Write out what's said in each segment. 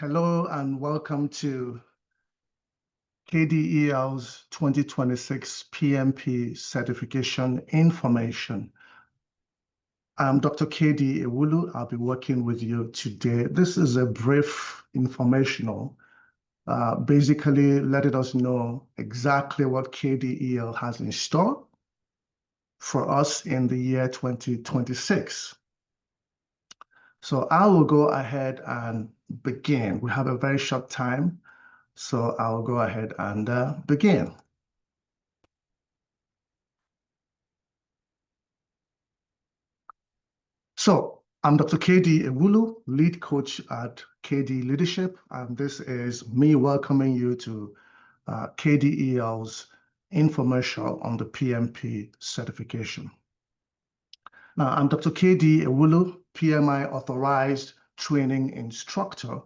Hello and welcome to KDEL's 2026 PMP certification information. I'm Dr. KD Ewulu. I'll be working with you today. This is a brief informational, basically letting us know exactly what KDEL has in store for us in the year 2026. So I will go ahead and begin. We have a very short time, so I'll go ahead and begin. So I'm Dr. KD Ewulu, lead coach at KD Leadership, and this is me welcoming you to KDEL's infomercial on the PMP certification. Now, I'm Dr. KD Ewulu, PMI authorized training instructor,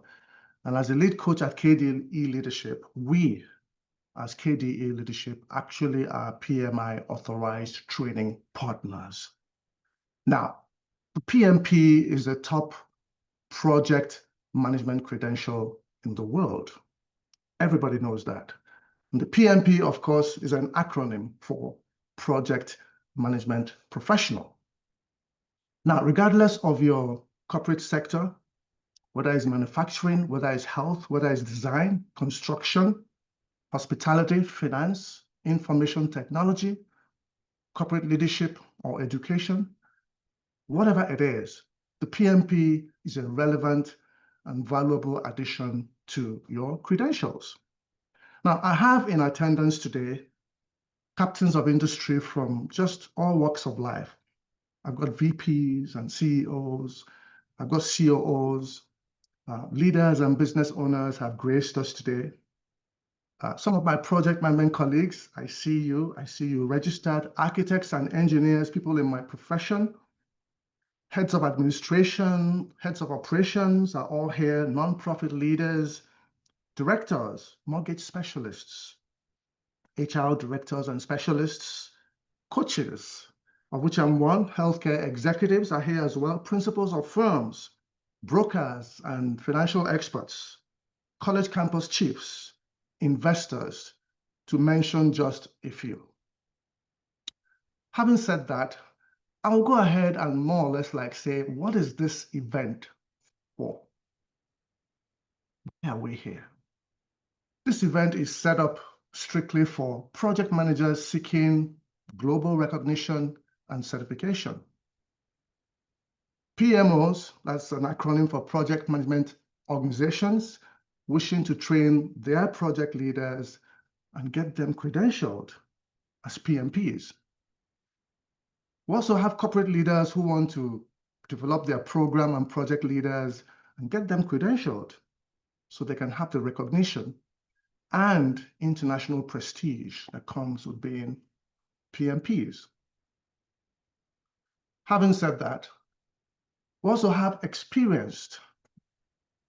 and as a lead coach at KDE Leadership, we as KDE Leadership actually are PMI authorized training partners. Now, the PMP is the top project management credential in the world. Everybody knows that. And the PMP, of course, is an acronym for Project Management Professional. Now, regardless of your corporate sector, whether it's manufacturing, whether it's health, whether it's design, construction, hospitality, finance, information technology, corporate leadership, or education, whatever it is, the PMP is a relevant and valuable addition to your credentials. Now, I have in attendance today captains of industry from just all walks of life. I've got VPs and CEOs, I've got COOs, leaders and business owners have graced us today. Some of my project management colleagues, I see you registered, architects and engineers, people in my profession, heads of administration, heads of operations are all here, nonprofit leaders, directors, mortgage specialists, HR directors and specialists, coaches, of which I'm one, healthcare executives are here as well, principals of firms, brokers and financial experts, college campus chiefs, investors, to mention just a few. Having said that, I'll go ahead and more or less say, what is this event for? Why are we here? This event is set up strictly for project managers seeking global recognition and certification. PMOs, that's an acronym for project management organizations, wishing to train their project leaders and get them credentialed as PMPs. We also have corporate leaders who want to develop their program and project leaders and get them credentialed so they can have the recognition and international prestige that comes with being PMPs. Having said that, we also have experienced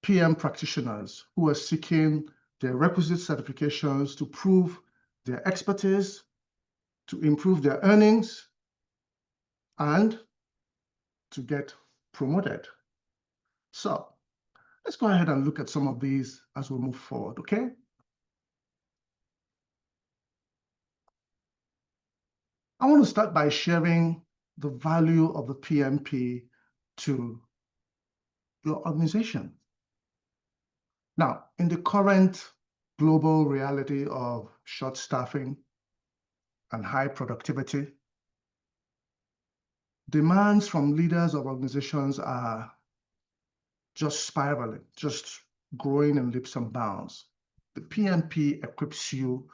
PM practitioners who are seeking their requisite certifications to prove their expertise, to improve their earnings, and to get promoted. So let's go ahead and look at some of these as we move forward, okay? I want to start by sharing the value of the PMP to your organization. Now, in the current global reality of short staffing and high productivity, demands from leaders of organizations are just spiraling, just growing in leaps and bounds. The PMP equips you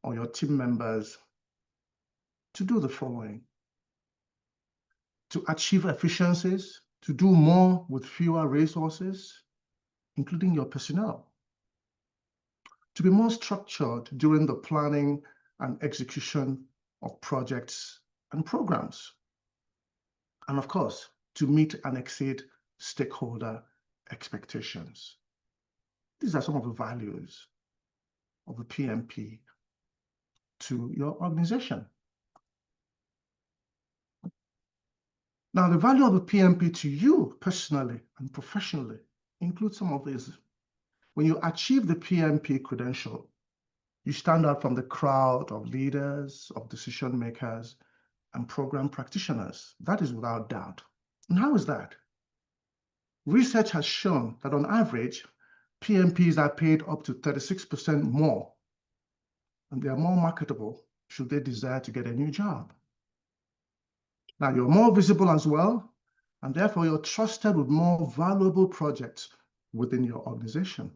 or your team members to do the following: to achieve efficiencies, to do more with fewer resources, including your personnel, to be more structured during the planning and execution of projects and programs, and of course, to meet and exceed stakeholder expectations. These are some of the values of the PMP to your organization. Now, the value of the PMP to you personally and professionally includes some of these. when you achieve the PMP credential, you stand out from the crowd of leaders, of decision makers, and program practitioners. That is without doubt. And how is that? Research has shown that on average, PMPs are paid up to 36% more, and they are more marketable should they desire to get a new job. Now, you're more visible as well, and therefore you're trusted with more valuable projects within your organization.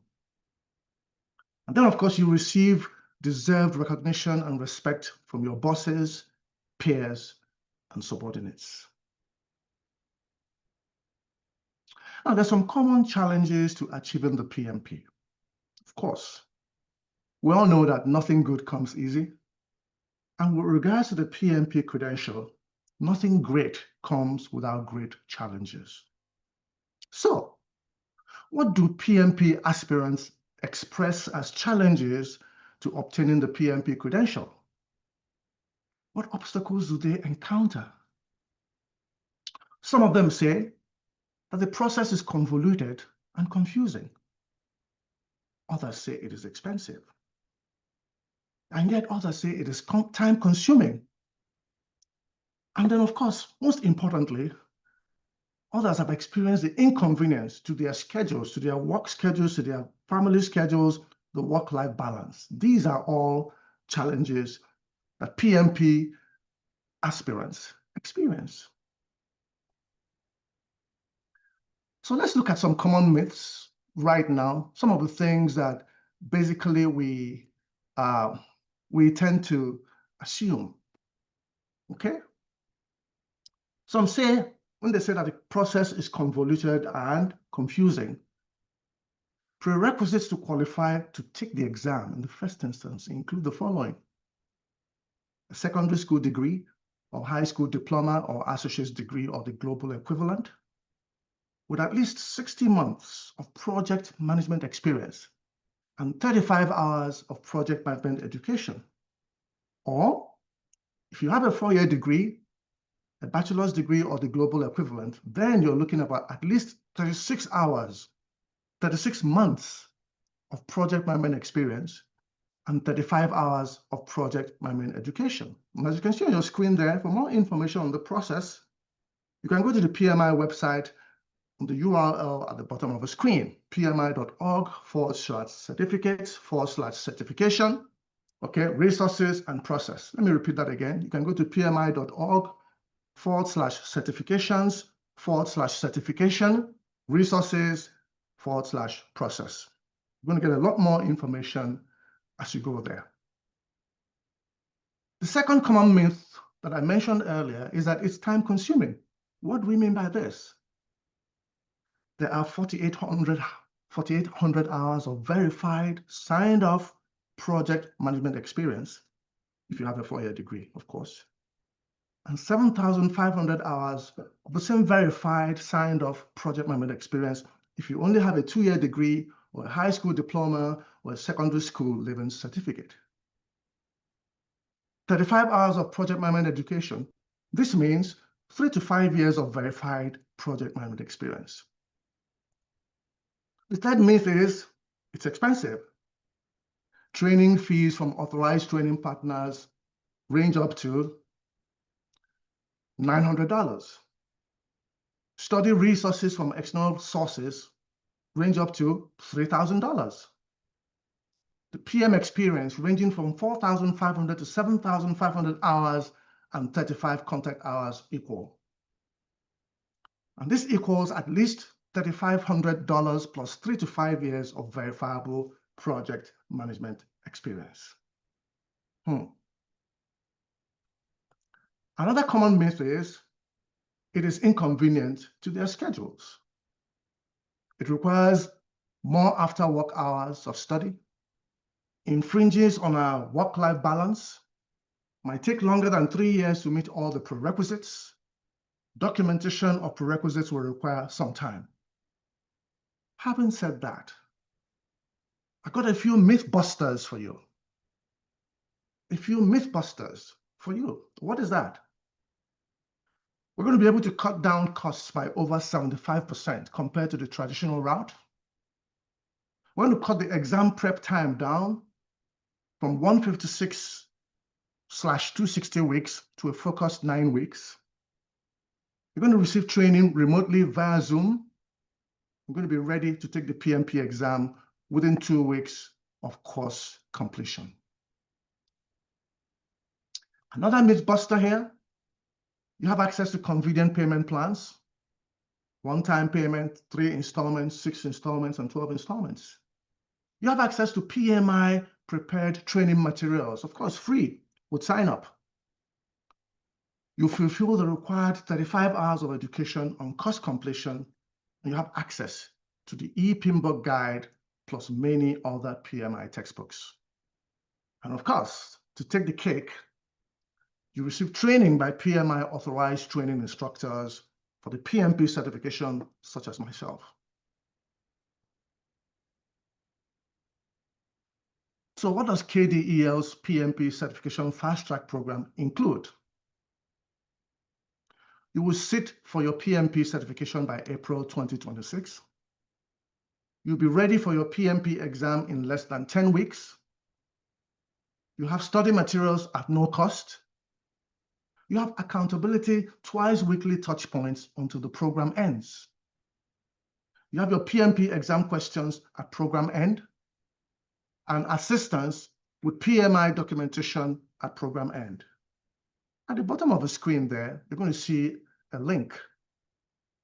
And then, of course, you receive deserved recognition and respect from your bosses, peers, and subordinates. Now, there's some common challenges to achieving the PMP. Of course, we all know that nothing good comes easy. And with regards to the PMP credential, nothing great comes without great challenges. So, what do PMP aspirants express as challenges to obtaining the PMP credential? What obstacles do they encounter? Some of them say that the process is convoluted and confusing. Others say it is expensive. And yet others say it is time-consuming. And then, of course, most importantly, others have experienced the inconvenience to their schedules, to their work schedules, to their family schedules, the work-life balance. These are all challenges that PMP aspirants experience. So let's look at some common myths right now, some of the things that basically we tend to assume, okay? Some say, when they say that the process is convoluted and confusing, prerequisites to qualify to take the exam in the first instance include the following: a secondary school degree or high school diploma or associate's degree or the global equivalent, with at least 60 months of project management experience and 35 hours of project management education. Or if you have a 4-year degree, a bachelor's degree or the global equivalent, then you're looking at least 36 hours, 36 months of project management experience and 35 hours of project management education. And as you can see on your screen there, for more information on the process, you can go to the PMI website on the URL at the bottom of the screen, pmi.org/certificates/certification, okay, resources and process. Let me repeat that again. You can go to pmi.org/certifications/certification, resources/process. You're going to get a lot more information as you go there. The second common myth that I mentioned earlier is that it's time-consuming. What do we mean by this? There are 4,800 hours of verified, signed-off project management experience, if you have a 4-year degree, of course, and 7,500 hours of the same verified, signed-off project management experience if you only have a 2-year degree or a high school diploma or a secondary school living certificate. 35 hours of project management education. This means 3 to 5 years of verified project management experience. The third myth is it's expensive. Training fees from authorized training partners range up to $900. Study resources from external sources range up to $3,000. The PM experience ranging from 4,500 to 7,500 hours and 35 contact hours equal. And this equals at least $3,500 plus 3 to 5 years of verifiable project management experience. Another common myth is it is inconvenient to their schedules. It requires more after-work hours of study, infringes on our work-life balance, might take longer than 3 years to meet all the prerequisites. Documentation of prerequisites will require some time. Having said that, I've got a few mythbusters for you. A few mythbusters for you. What is that? We're going to be able to cut down costs by over 75% compared to the traditional route. We're going to cut the exam prep time down from 156/260 weeks to a focused 9 weeks. You're going to receive training remotely via Zoom. You're going to be ready to take the PMP exam within 2 weeks of course completion. Another myth buster here, you have access to convenient payment plans, one-time payment, 3 installments, 6 installments, and 12 installments. You have access to PMI prepared training materials, of course, free with sign up. You fulfill the required 35 hours of education on course completion, and you have access to the ePIMBOK guide plus many other PMI textbooks. And of course, to take the cake, you receive training by PMI authorized training instructors for the PMP certification, such as myself. So what does KDEL's PMP certification fast track program include? You will sit for your PMP certification by April 2026. You'll be ready for your PMP exam in less than 10 weeks. You have study materials at no cost. You have accountability twice weekly touch points until the program ends. You have your PMP exam questions at program end and assistance with PMI documentation at program end. At the bottom of the screen there, you're going to see a link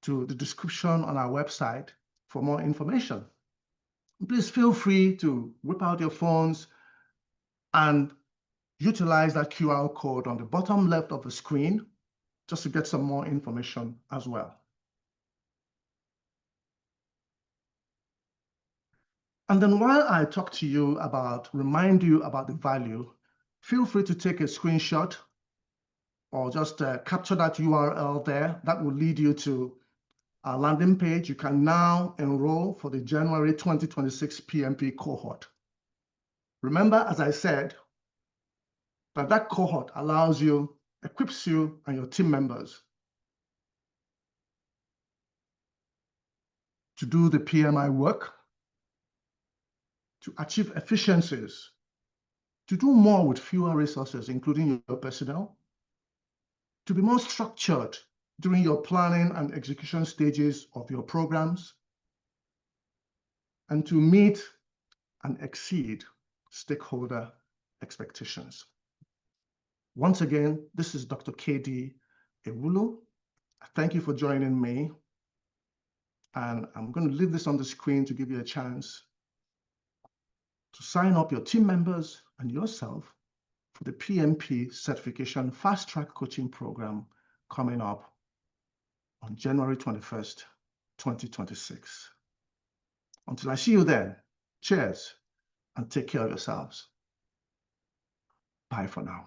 to the description on our website for more information. Please feel free to whip out your phones and utilize that QR code on the bottom left of the screen just to get some more information as well. And then while I talk to you about, remind you about the value, feel free to take a screenshot or just capture that URL there. That will lead you to our landing page. You can now enroll for the January 2026 PMP cohort. Remember, as I said, that cohort allows you, equips you and your team members to do the PMI work, to achieve efficiencies, to do more with fewer resources, including your personnel, to be more structured during your planning and execution stages of your programs, and to meet and exceed stakeholder expectations. Once again, this is Dr. KD Ewulu. Thank you for joining me. And I'm going to leave this on the screen to give you a chance to sign up your team members and yourself for the PMP certification fast track coaching program coming up on January 21st, 2026. Until I see you then, cheers and take care of yourselves. Bye for now.